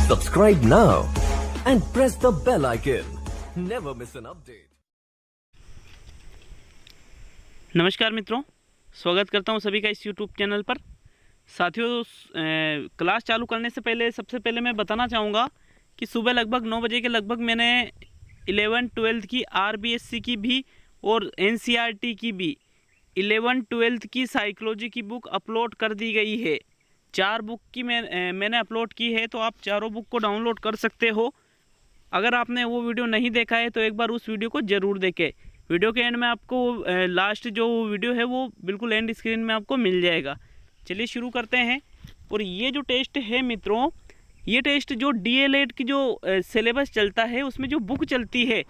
Subscribe now and press the bell icon. Never miss an update. नमस्कार मित्रों, स्वागत करता हूं सभी का इस YouTube चैनल पर। साथियों, क्लास चालू करने से पहले सबसे पहले मैं बताना चाहूँगा कि सुबह लगभग 9 बजे के लगभग मैंने 11th-12th की RBSC की भी और NCERT की भी 11th-12th की साइकोलॉजी की बुक अपलोड कर दी गई है। 4 बुक की मैंने अपलोड की है, तो आप चारों बुक को डाउनलोड कर सकते हो। अगर आपने वो वीडियो नहीं देखा है तो एक बार उस वीडियो को ज़रूर देखें। वीडियो के एंड में आपको लास्ट जो वीडियो है वो बिल्कुल एंड स्क्रीन में आपको मिल जाएगा। चलिए शुरू करते हैं। और ये जो टेस्ट है मित्रों, ये टेस्ट जो DLED की जो सिलेबस चलता है उसमें जो बुक चलती है,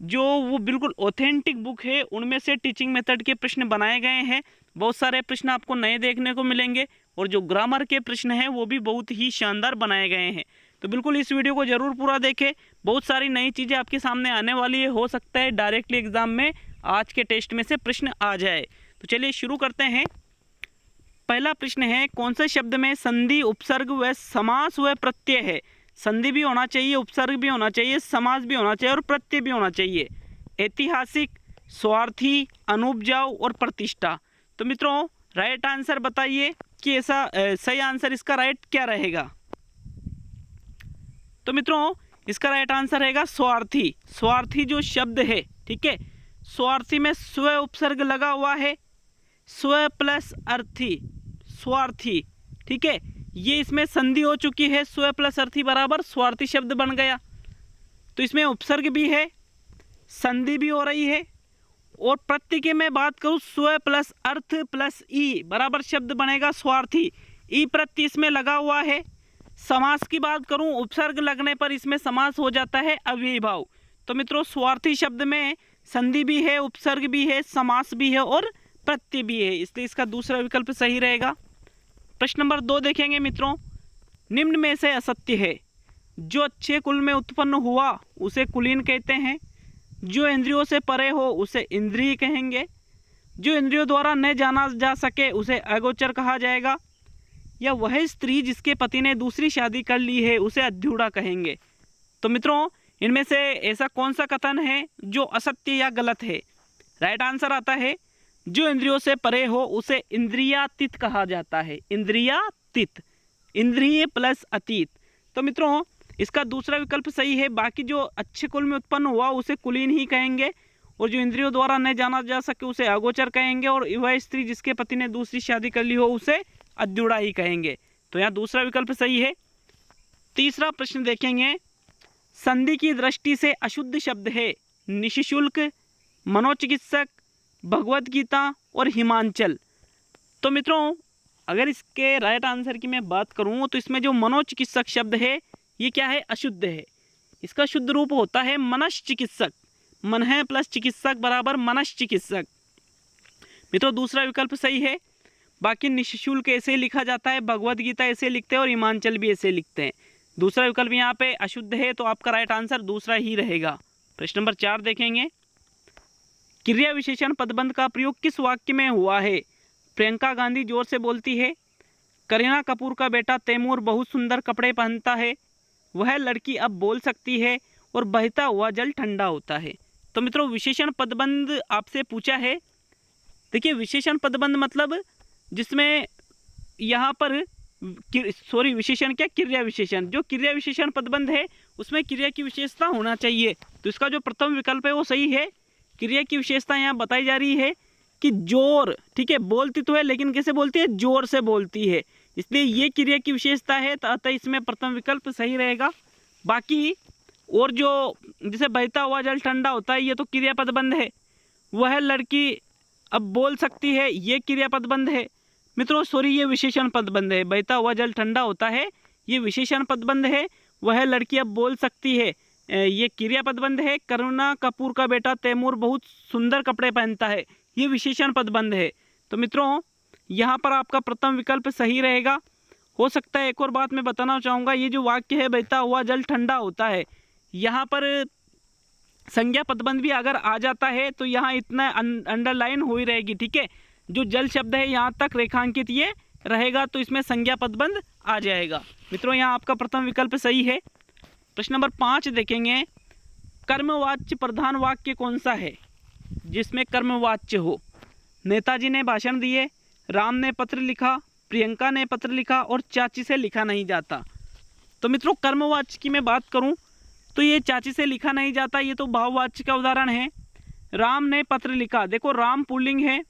जो वो बिल्कुल ऑथेंटिक बुक है, उनमें से टीचिंग मेथड के प्रश्न बनाए गए हैं। बहुत सारे प्रश्न आपको नए देखने को मिलेंगे और जो ग्रामर के प्रश्न हैं वो भी बहुत ही शानदार बनाए गए हैं। तो बिल्कुल इस वीडियो को ज़रूर पूरा देखें। बहुत सारी नई चीज़ें आपके सामने आने वाली है। हो सकता है डायरेक्टली एग्जाम में आज के टेस्ट में से प्रश्न आ जाए। तो चलिए शुरू करते हैं। पहला प्रश्न है, कौन से शब्द में संधि, उपसर्ग व समास व प्रत्यय है? संधि भी होना चाहिए, उपसर्ग भी होना चाहिए, समास भी होना चाहिए और प्रत्यय भी होना चाहिए। ऐतिहासिक, स्वार्थी, अनुपजाऊ और प्रतिष्ठा। तो मित्रों राइट आंसर बताइए कि ऐसा सही आंसर इसका राइट क्या रहेगा। तो मित्रों इसका राइट आंसर रहेगा स्वार्थी। स्वार्थी जो शब्द है, ठीक है, स्वार्थी में स्व उपसर्ग लगा हुआ है, स्व प्लस अर्थी, स्वार्थी, ठीक है। ये इसमें संधि हो चुकी है, स्व प्लस अर्थी बराबर स्वार्थी शब्द बन गया। तो इसमें उपसर्ग भी है, संधि भी हो रही है और प्रत्यय की मैं बात करूँ स्व प्लस अर्थ प्लस ई बराबर शब्द बनेगा स्वार्थी। ई प्रत्यय इसमें लगा हुआ है। समास की बात करूं, उपसर्ग लगने पर इसमें समास हो जाता है अव्ययी भाव। तो मित्रों स्वार्थी शब्द में संधि भी है, उपसर्ग भी है, समास भी है और प्रत्यय भी है, इसलिए इसका दूसरा विकल्प सही रहेगा। प्रश्न नंबर 2 देखेंगे मित्रों। निम्न में से असत्य है। जो अच्छे कुल में उत्पन्न हुआ उसे कुलीन कहते हैं। जो इंद्रियों से परे हो उसे इंद्रिय कहेंगे। जो इंद्रियों द्वारा न जाना जा सके उसे अगोचर कहा जाएगा। या वह स्त्री जिसके पति ने दूसरी शादी कर ली है उसे अध्यूढ़ा कहेंगे। तो मित्रों इनमें से ऐसा कौन सा कथन है जो असत्य या गलत है? राइट आंसर आता है जो इंद्रियों से परे हो उसे इंद्रियातीत कहा जाता है। इंद्रियातीत, इंद्रिय प्लस अतीत। तो मित्रों इसका दूसरा विकल्प सही है। बाकी जो अच्छे कुल में उत्पन्न हुआ उसे कुलीन ही कहेंगे और जो इंद्रियों द्वारा न जाना जा सके उसे अगोचर कहेंगे और वह स्त्री जिसके पति ने दूसरी शादी कर ली हो उसे अध्यूढ़ा ही कहेंगे। तो यहाँ दूसरा विकल्प सही है। तीसरा प्रश्न देखेंगे। संधि की दृष्टि से अशुद्ध शब्द है निःशुल्क, मनोचिकित्सक, भगवत गीता और हिमांचल। तो मित्रों अगर इसके राइट आंसर की मैं बात करूं तो इसमें जो मनोचिकित्सक शब्द है ये क्या है? अशुद्ध है। इसका शुद्ध रूप होता है मनश्चिकित्सक। मन है प्लस चिकित्सक बराबर मनश्चिकित्सक। मित्रों दूसरा विकल्प सही है। बाकी निःशुल्क ऐसे लिखा जाता है, भगवत गीता ऐसे लिखते हैं और हिमांचल भी ऐसे लिखते हैं। दूसरा विकल्प यहाँ पे अशुद्ध है, तो आपका राइट आंसर दूसरा ही रहेगा। प्रश्न नंबर 4 देखेंगे। क्रिया विशेषण पदबंध का प्रयोग किस वाक्य में हुआ है? प्रियंका गांधी जोर से बोलती है। करीना कपूर का बेटा तैमूर बहुत सुंदर कपड़े पहनता है। वह लड़की अब बोल सकती है और बहता हुआ जल ठंडा होता है। तो मित्रों विशेषण पदबंध आपसे पूछा है। देखिए विशेषण पदबंध मतलब जिसमें यहाँ पर विशेषण क्या, क्रिया विशेषण। जो क्रिया विशेषण पदबंध है उसमें क्रिया की विशेषता होना चाहिए। तो इसका जो प्रथम विकल्प है वो सही है। क्रिया की विशेषता यहाँ बताई जा रही है कि जोर, ठीक है, बोलती तो है लेकिन कैसे बोलती है? जोर से बोलती है, इसलिए ये क्रिया की विशेषता है। अतः इसमें प्रथम विकल्प सही रहेगा। बाकी और जो जैसे बहता हुआ जल ठंडा होता है ये तो क्रिया पदबंध है। वह लड़की अब बोल सकती है ये क्रिया पदबंध है। मित्रों सॉरी ये विशेषण पदबंध है। बहता हुआ जल ठंडा होता है ये विशेषण पदबंध है। वह लड़की अब बोल सकती है ये क्रिया पदबंध है। करीना कपूर का बेटा तैमूर बहुत सुंदर कपड़े पहनता है ये विशेषण पदबंध है। तो मित्रों यहाँ पर आपका प्रथम विकल्प सही रहेगा। हो सकता है एक और बात मैं बताना चाहूँगा, ये जो वाक्य है बहता हुआ जल ठंडा होता है, यहाँ पर संज्ञा पदबंध भी अगर आ जाता है तो यहाँ इतना अंडरलाइन हुई रहेगी, ठीक है। जो जल शब्द है यहाँ तक रेखांकित ये रहेगा, तो इसमें संज्ञा पदबंध आ जाएगा। मित्रों यहाँ आपका प्रथम विकल्प सही है। प्रश्न नंबर 5 देखेंगे, कर्मवाच्य प्रधान वाक्य कौन सा है जिसमें कर्मवाच्य हो? नेताजी ने भाषण दिए, राम ने पत्र लिखा, प्रियंका ने पत्र लिखा और चाची से लिखा नहीं जाता। तो मित्रों कर्मवाच्य की मैं बात करूं तो ये चाची से लिखा नहीं जाता, ये तो भाववाच्य का उदाहरण है। राम ने पत्र लिखा, देखो राम पुल्लिंग है,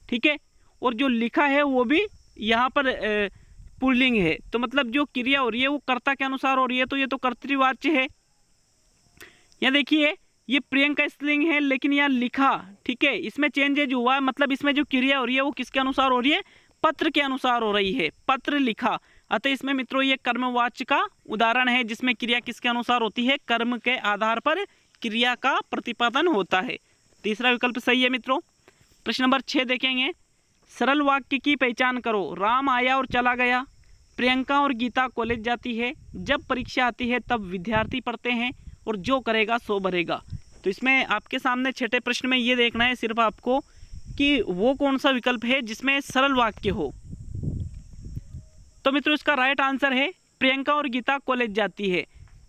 ठीक है, और जो लिखा है वो भी यहाँ पर पुल्लिंग है, तो मतलब जो क्रिया हो रही है वो कर्ता के अनुसार हो रही है, तो ये तो कर्तृवाच्य है। यहाँ देखिए ये प्रियंका स्त्रीलिंग है लेकिन यहाँ लिखा, ठीक है, इसमें चेंजेज हुआ है, मतलब इसमें जो क्रिया हो रही है वो किसके अनुसार हो रही है? पत्र के अनुसार हो रही है, पत्र लिखा। अतः इसमें मित्रों ये कर्मवाच्य का उदाहरण है जिसमें क्रिया किसके अनुसार होती है? कर्म के आधार पर क्रिया का प्रतिपादन होता है। तीसरा विकल्प सही है मित्रों। प्रश्न नंबर 6 देखेंगे, सरल वाक्य की पहचान करो। राम आया और चला गया, प्रियंका और गीता कॉलेज जाती है, जब परीक्षा आती है तब विद्यार्थी पढ़ते हैं और जो करेगा सो भरेगा। तो इसमें आपके सामने छठे प्रश्न में ये देखना है सिर्फ आपको कि वो कौन सा विकल्प है जिसमें सरल वाक्य हो। तो मित्रों इसका राइट आंसर है प्रियंका और गीता कॉलेज जाती है।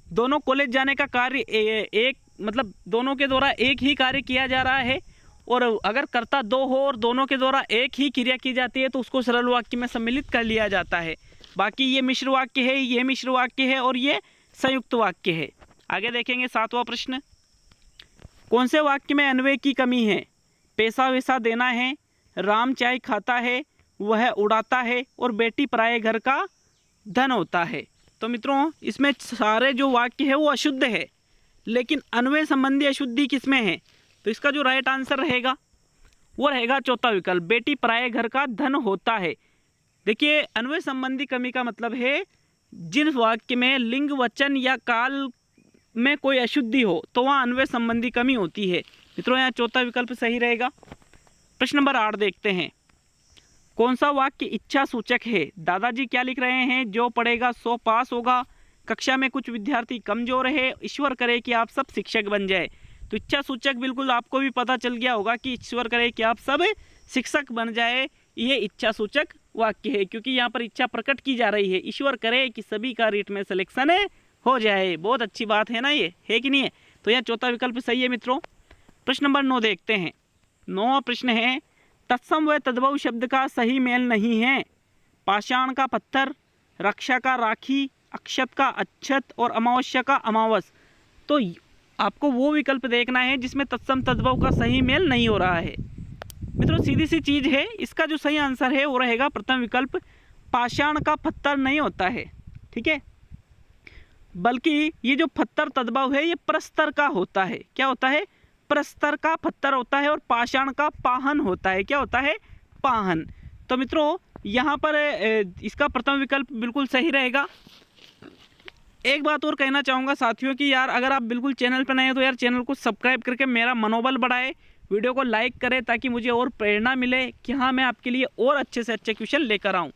दोनों कॉलेज जाने का कार्य एक मतलब दोनों के द्वारा एक ही कार्य किया जा रहा है, और अगर कर्ता दो हो और दोनों के द्वारा एक ही क्रिया की जाती है तो उसको सरल वाक्य में सम्मिलित कर लिया जाता है। बाकी ये मिश्र वाक्य है, ये मिश्र वाक्य है और ये संयुक्त वाक्य है। आगे देखेंगे 7वां प्रश्न, कौन से वाक्य में अन्वय की कमी है? पैसा वैसा देना है, राम चाय खाता है, वह उड़ाता है और बेटी पराये घर का धन होता है। तो मित्रों इसमें सारे जो वाक्य है वो अशुद्ध है, लेकिन अन्वय संबंधी अशुद्धि किसमें है? तो इसका जो राइट आंसर रहेगा वो रहेगा चौथा विकल्प, बेटी पराये घर का धन होता है। देखिए अन्वय संबंधी कमी का मतलब है जिन वाक्य में लिंग वचन या काल में कोई अशुद्धि हो तो वहाँ अन्वय संबंधी कमी होती है। मित्रों यहाँ चौथा विकल्प सही रहेगा। प्रश्न नंबर 8 देखते हैं, कौन सा वाक्य इच्छा सूचक है? दादाजी क्या लिख रहे हैं? जो पढ़ेगा सो पास होगा, कक्षा में कुछ विद्यार्थी कमजोर है, ईश्वर करे कि आप सब शिक्षक बन जाए। तो इच्छा सूचक बिल्कुल आपको भी पता चल गया होगा कि ईश्वर करे कि आप सब शिक्षक बन जाए, ये इच्छा सूचक वाक्य है, क्योंकि यहाँ पर इच्छा प्रकट की जा रही है, ईश्वर करे कि सभी का रीट में सिलेक्शन हो जाए। बहुत अच्छी बात है ना, ये है कि नहीं है? तो यह चौथा विकल्प सही है मित्रों। प्रश्न नंबर 9 देखते हैं। 9वां प्रश्न है, तत्सम व तद्भव शब्द का सही मेल नहीं है। पाषाण का पत्थर, रक्षा का राखी, अक्षत का अच्छत और अमावस्या का अमावस। तो आपको वो विकल्प देखना है जिसमें तत्सम तद्भव का सही मेल नहीं हो रहा है। मित्रों सीधी सी चीज है, इसका जो सही आंसर है वो रहेगा प्रथम विकल्प, पाषाण का पत्थर नहीं होता है, ठीक है, बल्कि ये जो पत्थर तद्भव है ये प्रस्तर का होता है। क्या होता है? प्रस्तर का पत्थर होता है, और पाषाण का पाहन होता है। क्या होता है? पाहन। तो मित्रों यहाँ पर इसका प्रथम विकल्प बिल्कुल सही रहेगा। एक बात और कहना चाहूँगा साथियों कि यार अगर आप बिल्कुल चैनल पर नए हैं तो यार चैनल को सब्सक्राइब करके मेरा मनोबल बढ़ाए, वीडियो को लाइक करें ताकि मुझे और प्रेरणा मिले कि हाँ मैं आपके लिए और अच्छे से अच्छे क्वेश्चन लेकर आऊँ।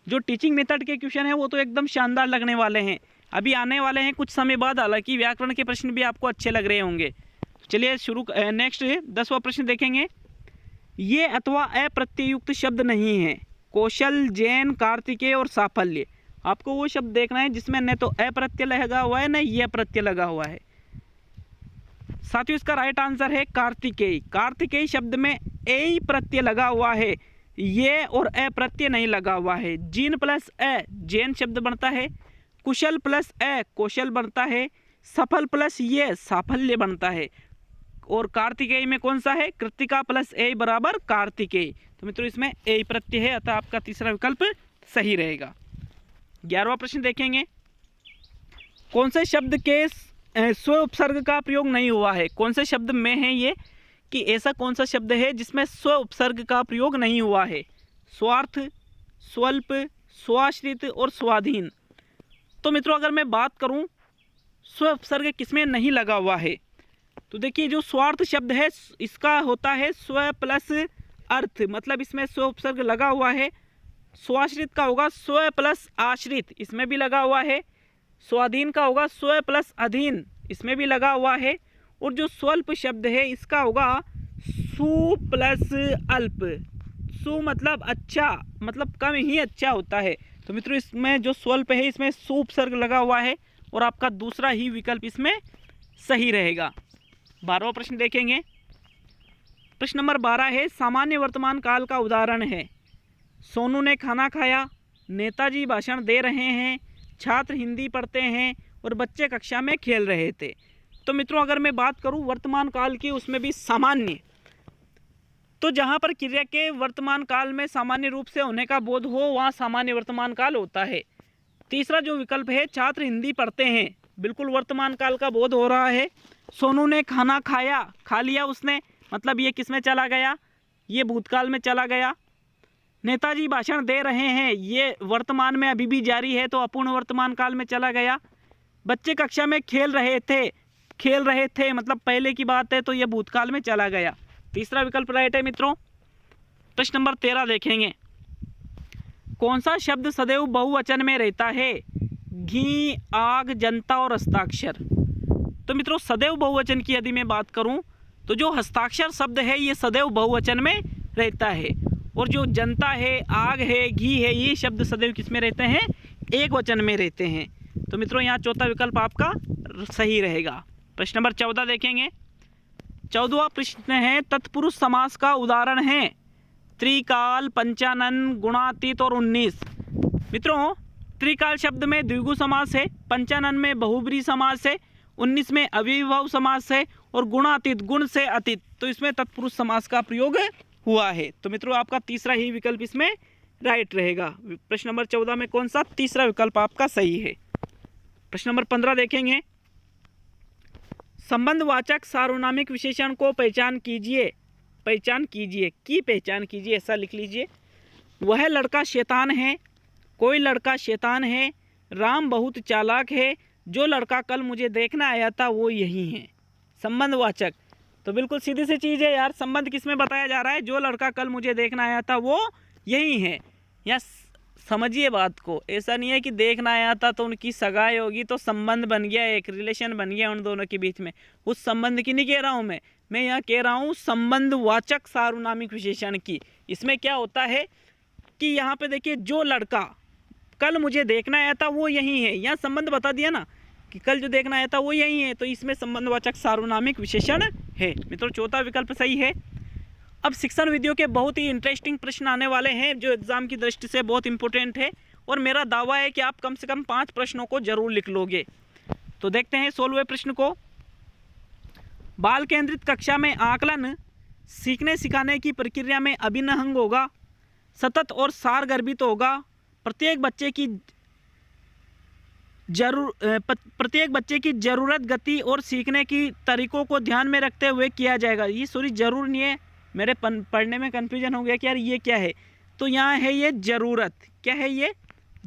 जो टीचिंग मेथड के क्वेश्चन हैं वो तो एकदम शानदार लगने वाले हैं, अभी आने वाले हैं कुछ समय बाद। हालांकि व्याकरण के प्रश्न भी आपको अच्छे लग रहे होंगे। चलिए शुरू नेक्स्ट 10वां प्रश्न देखेंगे। ये अथवा अप्रत्ययुक्त शब्द नहीं है। कौशल, जैन, कार्तिकेय और साफल्य। आपको वो शब्द देखना है जिसमें न तो अप्रत्यय लगा हुआ है न ये प्रत्यय लगा हुआ है। साथियों इसका राइट आंसर है कार्तिकेय। कार्तिकेय शब्द में ए प्रत्यय लगा हुआ है, ये और अप्रत्यय नहीं लगा हुआ है। जीन प्लस अ जैन शब्द बनता है, कुशल प्लस अ कौशल बनता है, सफल प्लस ये साफल्य बनता है, और कार्तिकेय में कौन सा है? कृतिका प्लस ए बराबर कार्तिकेय। तो मित्रों इसमें ए प्रत्यय है, अतः आपका तीसरा विकल्प सही रहेगा। 11वां प्रश्न देखेंगे। कौन से शब्द के स्व उपसर्ग का प्रयोग नहीं हुआ है? कौन से शब्द में है ये कि ऐसा कौन सा शब्द है जिसमें स्व उपसर्ग का प्रयोग नहीं हुआ है? स्वार्थ, स्वल्प, स्वाश्रित और स्वाधीन। तो मित्रों अगर मैं बात करूं स्व उपसर्ग किसमें नहीं लगा हुआ है, तो देखिए जो स्वार्थ शब्द है इसका होता है स्व प्लस अर्थ, मतलब इसमें स्व उपसर्ग लगा हुआ है। स्वाश्रित का होगा स्व प्लस आश्रित, इसमें भी लगा हुआ है। स्वाधीन का होगा स्व प्लस अधीन, इसमें भी लगा हुआ है। और जो स्वल्प शब्द है इसका होगा सु प्लस अल्प। सु मतलब अच्छा, मतलब कम ही अच्छा होता है, तो मित्रों इसमें जो स्वल्प है इसमें सु उपसर्ग लगा हुआ है और आपका दूसरा ही विकल्प इसमें सही रहेगा। 12वां प्रश्न देखेंगे। प्रश्न नंबर 12 है, सामान्य वर्तमान काल का उदाहरण है। सोनू ने खाना खाया, नेताजी भाषण दे रहे हैं, छात्र हिंदी पढ़ते हैं और बच्चे कक्षा में खेल रहे थे। तो मित्रों अगर मैं बात करूं वर्तमान काल की, उसमें भी सामान्य, तो जहां पर क्रिया के वर्तमान काल में सामान्य रूप से होने का बोध हो वहां सामान्य वर्तमान काल होता है। तीसरा जो विकल्प है, छात्र हिंदी पढ़ते हैं, बिल्कुल वर्तमान काल का बोध हो रहा है। सोनू ने खाना खाया, खा लिया उसने, मतलब ये किस में चला गया, ये भूतकाल में चला गया। नेताजी भाषण दे रहे हैं, ये वर्तमान में अभी भी जारी है तो अपूर्ण वर्तमान काल में चला गया। बच्चे कक्षा में खेल रहे थे मतलब पहले की बात है तो ये भूतकाल में चला गया। तीसरा विकल्प राइट है मित्रों। प्रश्न नंबर 13 देखेंगे। कौन सा शब्द सदैव बहुवचन में रहता है? घी, आग, जनता और हस्ताक्षर। तो मित्रों सदैव बहुवचन की यदि मैं बात करूं तो जो हस्ताक्षर शब्द है ये सदैव बहुवचन में रहता है और जो जनता है, आग है, घी है, ये शब्द सदैव किस में रहते हैं? एक वचन में रहते हैं। तो मित्रों यहाँ चौथा विकल्प आपका सही रहेगा। प्रश्न नंबर 14 देखेंगे। 14वां प्रश्न है, तत्पुरुष समास का उदाहरण है त्रिकाल, पंचानन, गुणातीत और 19। मित्रों त्रिकाल शब्द में द्विगु समास है, पंचानन में बहुब्री समास है, 19 में अविभव समास है और गुणातीत गुण से अतीत, तो इसमें तत्पुरुष समास का प्रयोग हुआ है। तो मित्रों आपका तीसरा ही विकल्प इसमें राइट रहेगा। प्रश्न नंबर 14 में कौन सा तीसरा विकल्प आपका सही है। प्रश्न नंबर 15 देखेंगे। संबंधवाचक सार्वनामिक विशेषण को पहचान कीजिए की पहचान कीजिए, ऐसा लिख लीजिए। वह लड़का शैतान है, कोई लड़का शैतान है, राम बहुत चालाक है, जो लड़का कल मुझे देखना आया था वो यही है। संबंधवाचक, तो बिल्कुल सीधी सी चीज़ है यार, संबंध किस में बताया जा रहा है? जो लड़का कल मुझे देखना आया था वो यही है। या समझिए बात को, ऐसा नहीं है कि देखना आया था तो उनकी सगाई होगी तो संबंध बन गया, एक रिलेशन बन गया उन दोनों के बीच में। उस संबंध की नहीं कह रहा हूँ मैं यहाँ कह रहा हूँ संबंधवाचक सार्वनामिक विशेषण की। इसमें क्या होता है कि यहाँ पे देखिए, जो लड़का कल मुझे देखना आया था वो यही है, यहाँ संबंध बता दिया ना कि कल जो देखना आया था वो यही है, तो इसमें संबंधवाचक सार्वनामिक विशेषण है। मित्रों चौथा विकल्प सही है। अब शिक्षण विधियों के बहुत ही इंटरेस्टिंग प्रश्न आने वाले हैं जो एग्जाम की दृष्टि से बहुत इंपॉर्टेंट है और मेरा दावा है कि आप कम से कम 5 प्रश्नों को जरूर लिख लोगे। तो देखते हैं 16वें प्रश्न को। बाल केंद्रित कक्षा में आकलन सीखने सिखाने की प्रक्रिया में अभिन्न अंग होगा, सतत और सारगर्भित होगा, प्रत्येक बच्चे की जरूरत, गति और सीखने की तरीकों को ध्यान में रखते हुए किया जाएगा। ये सॉरी जरूर नहीं है, मेरे पढ़ने में कन्फ्यूजन हो गया कि यार ये क्या है। तो यहाँ है ये जरूरत। क्या है ये?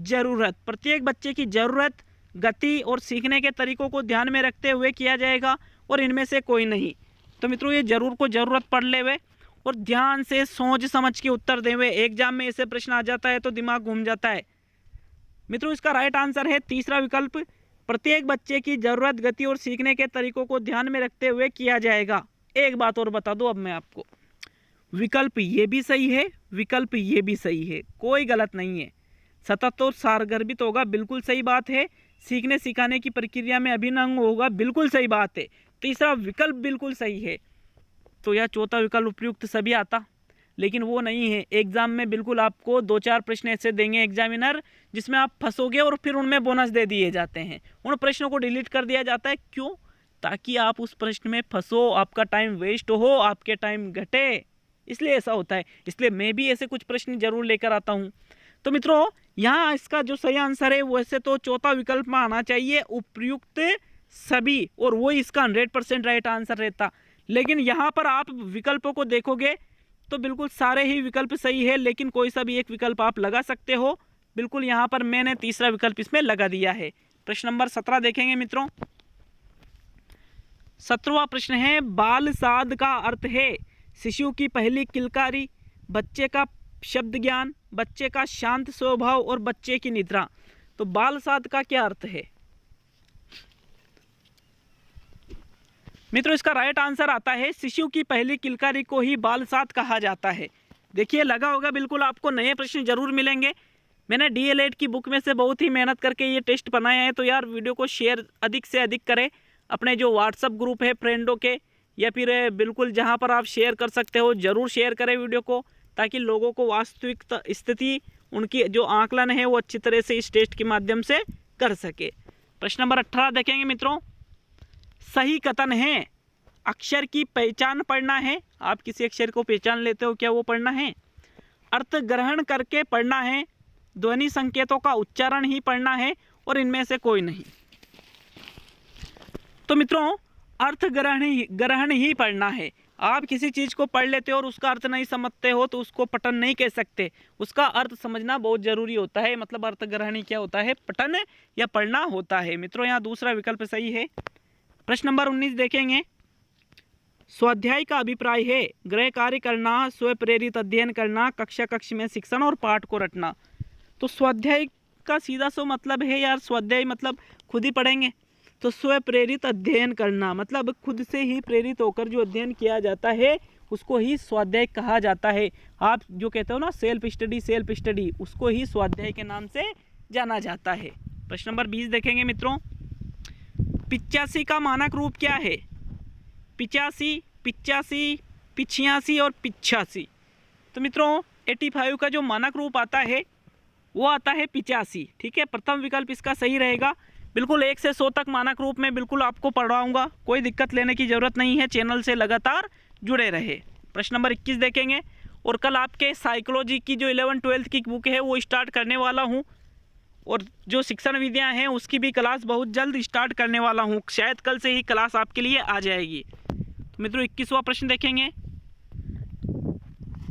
जरूरत। प्रत्येक बच्चे की जरूरत, गति और सीखने के तरीकों को ध्यान में रखते हुए किया जाएगा और इनमें से कोई नहीं। तो मित्रों ये जरूर को जरूरत पढ़ ले हुए और ध्यान से सोच समझ के उत्तर दे हुए। एग्जाम में ऐसे प्रश्न आ जाता है तो दिमाग घूम जाता है। मित्रों इसका राइट आंसर है तीसरा विकल्प, प्रत्येक बच्चे की जरूरत, गति और सीखने के तरीकों को ध्यान में रखते हुए किया जाएगा। एक बात और बता दो अब मैं आपको, विकल्प ये भी सही है, विकल्प ये भी सही है, कोई गलत नहीं है। सतत और सारगर्भित होगा, बिल्कुल सही बात है। सीखने सिखाने की प्रक्रिया में अभिन्न अंग होगा, बिल्कुल सही बात है। तीसरा विकल्प बिल्कुल सही है। तो यह चौथा विकल्प उपयुक्त सभी आता, लेकिन वो नहीं है। एग्जाम में बिल्कुल आपको 2-4 प्रश्न ऐसे देंगे एग्जामिनर जिसमें आप फंसोगे और फिर उनमें बोनस दे दिए जाते हैं। उन प्रश्नों को डिलीट कर दिया जाता है। क्यों? ताकि आप उस प्रश्न में फंसो, आपका टाइम वेस्ट हो, आपके टाइम घटे, इसलिए ऐसा होता है। इसलिए मैं भी ऐसे कुछ प्रश्न जरूर लेकर आता हूँ। तो मित्रों यहाँ इसका जो सही आंसर है वैसे तो चौथा विकल्प में आना चाहिए, उपयुक्त सभी, और वो इसका 100% राइट आंसर रहता। लेकिन यहाँ पर आप विकल्पों को देखोगे तो बिल्कुल सारे ही विकल्प सही है, लेकिन कोई सा भी एक विकल्प आप लगा सकते हो। बिल्कुल यहाँ पर मैंने तीसरा विकल्प इसमें लगा दिया है। प्रश्न नंबर 17 देखेंगे मित्रों। 17वां प्रश्न है, बाल साध का अर्थ है शिशु की पहली किलकारी, बच्चे का शब्द ज्ञान, बच्चे का शांत स्वभाव और बच्चे की निद्रा। तो बाल साध का क्या अर्थ है मित्रों? इसका राइट आंसर आता है शिशु की पहली किलकारी को ही बाल साध कहा जाता है। देखिए लगा होगा बिल्कुल आपको नए प्रश्न जरूर मिलेंगे। मैंने डीएलएड की बुक में से बहुत ही मेहनत करके ये टेस्ट बनाया है। तो यार वीडियो को शेयर अधिक से अधिक करें अपने जो व्हाट्सअप ग्रुप है फ्रेंडों के, या फिर बिल्कुल जहाँ पर आप शेयर कर सकते हो ज़रूर शेयर करें वीडियो को, ताकि लोगों को वास्तविक स्थिति उनकी जो आकलन है वो अच्छी तरह से इस टेस्ट के माध्यम से कर सके। प्रश्न नंबर 18 देखेंगे मित्रों। सही कथन है अक्षर की पहचान पढ़ना है। आप किसी अक्षर को पहचान लेते हो क्या, वो पढ़ना है। अर्थ ग्रहण करके पढ़ना है। ध्वनि संकेतों का उच्चारण ही पढ़ना है, और इनमें से कोई नहीं। तो मित्रों अर्थ ग्रहण ही पढ़ना है। आप किसी चीज़ को पढ़ लेते हो और उसका अर्थ नहीं समझते हो तो उसको पठन नहीं कह सकते, उसका अर्थ समझना बहुत जरूरी होता है। मतलब अर्थ ग्रहण क्या होता है, पठन या पढ़ना होता है। मित्रों यहाँ दूसरा विकल्प सही है। प्रश्न नंबर 19 देखेंगे। स्वाध्याय का अभिप्राय है गृह कार्य करना, स्व प्रेरित अध्ययन करना, कक्षा कक्ष में शिक्षण और पाठ को रटना। तो स्वाध्याय का सीधा सो मतलब है यार, स्वाध्याय मतलब खुद ही पढ़ेंगे। तो स्व प्रेरित अध्ययन करना मतलब खुद से ही प्रेरित होकर जो अध्ययन किया जाता है उसको ही स्वाध्याय कहा जाता है। आप जो कहते हो ना सेल्फ स्टडी, उसको ही स्वाध्याय के नाम से जाना जाता है। प्रश्न नंबर 20 देखेंगे मित्रों। 85 का मानक रूप क्या है। 85, 85 और 85। तो मित्रों 85 का जो मानक रूप आता है वो आता है 85। ठीक है, प्रथम विकल्प इसका सही रहेगा। बिल्कुल 1 से 100 तक मानक रूप में बिल्कुल आपको पढ़ाऊंगा, कोई दिक्कत लेने की ज़रूरत नहीं है। चैनल से लगातार जुड़े रहे। प्रश्न नंबर 21 देखेंगे। और कल आपके साइकोलॉजी की जो 11-12 की बुक है वो स्टार्ट करने वाला हूँ, और जो शिक्षण विधियाँ हैं उसकी भी क्लास बहुत जल्द स्टार्ट करने वाला हूँ। शायद कल से ही क्लास आपके लिए आ जाएगी। तो मित्रों 21वां प्रश्न देखेंगे।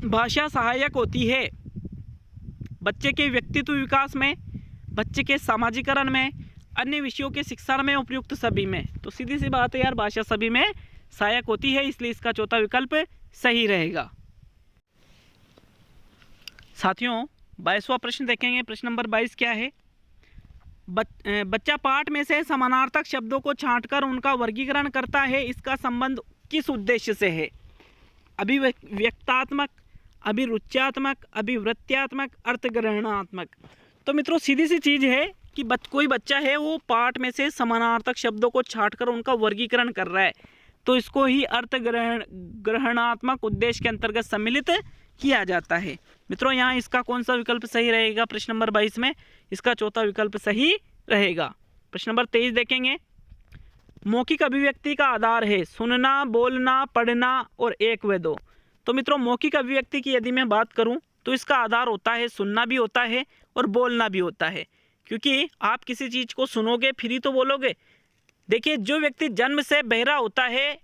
भाषा सहायक होती है बच्चे के व्यक्तित्व विकास में, बच्चे के सामाजिकरण में, अन्य विषयों के शिक्षण में, उपयुक्त सभी में। तो सीधी सी बात है यार, भाषा सभी में सहायक होती है, इसलिए इसका चौथा विकल्प सही रहेगा। साथियों 22वां प्रश्न देखेंगे। प्रश्न नंबर 22 क्या है। बच्चा पाठ में से समानार्थक शब्दों को छांटकर उनका वर्गीकरण करता है, इसका संबंध किस उद्देश्य से है। अभिव्यक्तात्मक, अभिरुच्यात्मक, अभिवृत्त्यात्मक, अर्थग्रहणात्मक। तो मित्रों सीधी सी चीज़ है कि कोई बच्चा है वो पाठ में से समानार्थक शब्दों को छांटकर उनका वर्गीकरण कर रहा है, तो इसको ही अर्थग्रहणात्मक उद्देश्य के अंतर्गत सम्मिलित किया जाता है। मित्रों यहाँ इसका कौन सा विकल्प सही रहेगा। प्रश्न नंबर 22 में इसका चौथा विकल्प सही रहेगा। प्रश्न नंबर 23 देखेंगे। मौखिक अभिव्यक्ति का आधार है सुनना, बोलना, पढ़ना और 1 व 2। तो मित्रों मौखिक अभिव्यक्ति की यदि मैं बात करूं तो इसका आधार होता है सुनना भी होता है और बोलना भी होता है, क्योंकि आप किसी चीज़ को सुनोगे फिर ही तो बोलोगे। देखिए जो व्यक्ति जन्म से बहरा होता है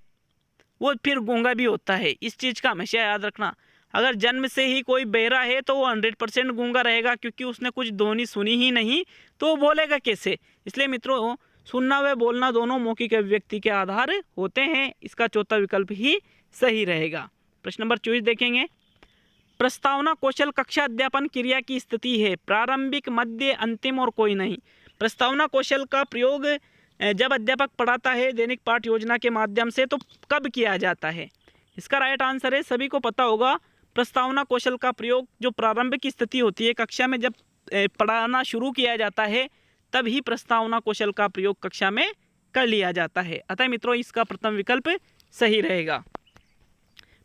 वो फिर गूंगा भी होता है, इस चीज़ का हमेशा याद रखना। अगर जन्म से ही कोई बहरा है तो वो 100% गूंगा रहेगा, क्योंकि उसने कुछ ध्वनि सुनी ही नहीं तो वो बोलेगा कैसे। इसलिए मित्रों सुनना व बोलना दोनों मौखिक अभिव्यक्ति के आधार होते हैं, इसका चौथा विकल्प ही सही रहेगा। प्रश्न नंबर 24 देखेंगे। प्रस्तावना कौशल कक्षा अध्यापन क्रिया की स्थिति है प्रारंभिक, मध्य, अंतिम और कोई नहीं। प्रस्तावना कौशल का प्रयोग जब अध्यापक पढ़ाता है दैनिक पाठ योजना के माध्यम से तो कब किया जाता है। इसका राइट आंसर है, सभी को पता होगा, प्रस्तावना कौशल का प्रयोग जो प्रारंभिक स्थिति होती है कक्षा में जब पढ़ाना शुरू किया जाता है तब ही प्रस्तावना कौशल का प्रयोग कक्षा में कर लिया जाता है। अतः मित्रों इसका प्रथम विकल्प सही रहेगा।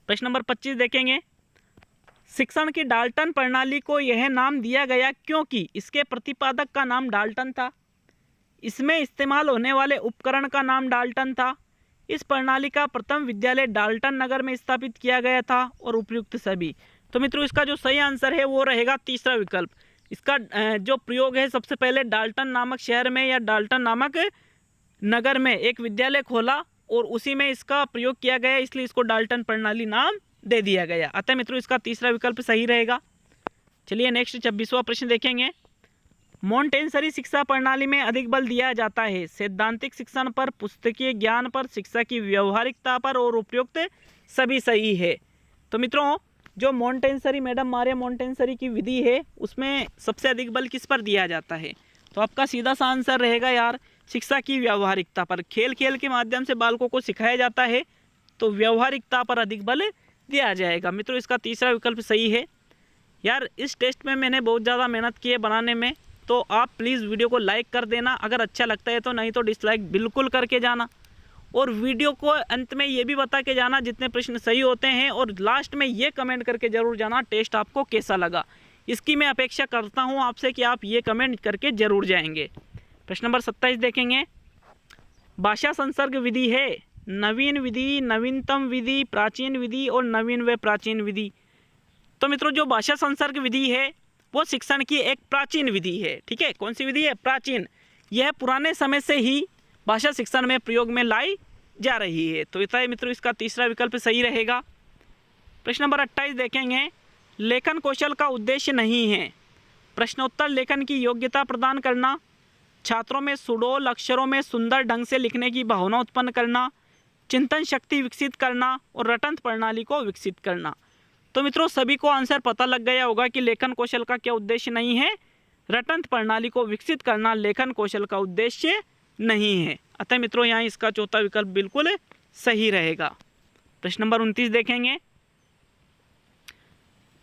प्रश्न नंबर 25 देखेंगे। शिक्षण की डाल्टन प्रणाली को यह नाम दिया गया क्योंकि इसके प्रतिपादक का नाम डाल्टन था, इसमें इस्तेमाल होने वाले उपकरण का नाम डाल्टन था, इस प्रणाली का प्रथम विद्यालय डाल्टन नगर में स्थापित किया गया था और उपयुक्त सभी। तो मित्रों इसका जो सही आंसर है वो रहेगा तीसरा विकल्प। इसका जो प्रयोग है सबसे पहले डाल्टन नामक शहर में या डाल्टन नामक नगर में एक विद्यालय खोला और उसी में इसका प्रयोग किया गया, इसलिए इसको डाल्टन प्रणाली नाम दे दिया गया। अतः मित्रों इसका तीसरा विकल्प सही रहेगा। चलिए नेक्स्ट 26वां प्रश्न देखेंगे। मॉन्टेसरी शिक्षा प्रणाली में अधिक बल दिया जाता है सैद्धांतिक शिक्षण पर, पुस्तकीय ज्ञान पर, शिक्षा की व्यवहारिकता पर और उपयुक्त सभी सही है। तो मित्रों जो मॉन्टेसरी मैडम मारिया मॉन्टेसरी की विधि है उसमें सबसे अधिक बल किस पर दिया जाता है। तो आपका सीधा सा आंसर रहेगा यार शिक्षा की व्यवहारिकता पर। खेल खेल के माध्यम से बालकों को सिखाया जाता है तो व्यवहारिकता पर अधिक बल दिया जाएगा। मित्रों इसका तीसरा विकल्प सही है। यार इस टेस्ट में मैंने बहुत ज़्यादा मेहनत की है बनाने में, तो आप प्लीज़ वीडियो को लाइक कर देना अगर अच्छा लगता है तो, नहीं तो डिसलाइक बिल्कुल करके जाना। और वीडियो को अंत में ये भी बता के जाना जितने प्रश्न सही होते हैं, और लास्ट में ये कमेंट करके ज़रूर जाना टेस्ट आपको कैसा लगा। इसकी मैं अपेक्षा करता हूँ आपसे कि आप ये कमेंट करके ज़रूर जाएंगे। प्रश्न नंबर 27 देखेंगे। भाषा संसर्ग विधि है नवीन विधि, नवीनतम विधि, प्राचीन विधि और नवीन व प्राचीन विधि। तो मित्रों जो भाषा संसर्ग विधि है वो शिक्षण की एक प्राचीन विधि है। ठीक है, कौन सी विधि है? प्राचीन। यह पुराने समय से ही भाषा शिक्षण में प्रयोग में लाई जा रही है। तो इतना मित्रों इसका तीसरा विकल्प सही रहेगा। प्रश्न नंबर 28 देखेंगे। लेखन कौशल का उद्देश्य नहीं है प्रश्नोत्तर लेखन की योग्यता प्रदान करना, छात्रों में सुडौल अक्षरों में सुंदर ढंग से लिखने की भावना उत्पन्न करना, चिंतन शक्ति विकसित करना और रटंत प्रणाली को विकसित करना। तो मित्रों सभी को आंसर पता लग गया होगा कि लेखन कौशल का क्या उद्देश्य नहीं है? रटंत प्रणाली को विकसित करना लेखन कौशल का उद्देश्य नहीं है। अतः मित्रों यहाँ इसका चौथा विकल्प बिल्कुल सही रहेगा। प्रश्न नंबर 29 देखेंगे।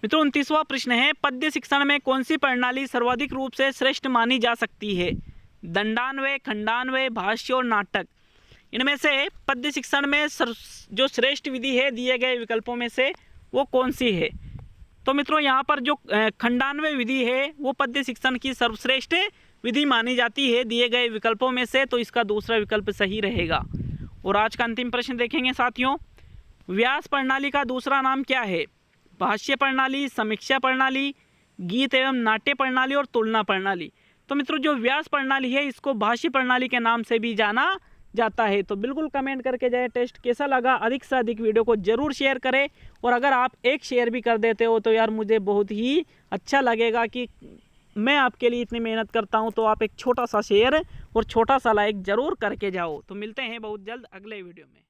मित्रों 29वां प्रश्न है, पद्य शिक्षण में कौन सी प्रणाली सर्वाधिक रूप से श्रेष्ठ मानी जा सकती है? दंडान्वय, खंडान्वय, भाष्य और नाटक। इनमें से पद्य शिक्षण में जो श्रेष्ठ विधि है दिए गए विकल्पों में से वो कौन सी है? तो मित्रों यहाँ पर जो खंडान्वय विधि है वो पद्य शिक्षण की सर्वश्रेष्ठ विधि मानी जाती है दिए गए विकल्पों में से, तो इसका दूसरा विकल्प सही रहेगा। और आज का अंतिम प्रश्न देखेंगे साथियों। व्यास प्रणाली का दूसरा नाम क्या है? भाष्य प्रणाली, समीक्षा प्रणाली, गीत एवं नाट्य प्रणाली और तुलना प्रणाली। तो मित्रों जो व्यास प्रणाली है इसको भाष्य प्रणाली के नाम से भी जाना जाता है। तो बिल्कुल कमेंट करके जाए टेस्ट कैसा लगा। अधिक से अधिक वीडियो को जरूर शेयर करें, और अगर आप एक शेयर भी कर देते हो तो यार मुझे बहुत ही अच्छा लगेगा कि मैं आपके लिए इतनी मेहनत करता हूं। तो आप एक छोटा सा शेयर और छोटा सा लाइक जरूर करके जाओ। तो मिलते हैं बहुत जल्द अगले वीडियो में।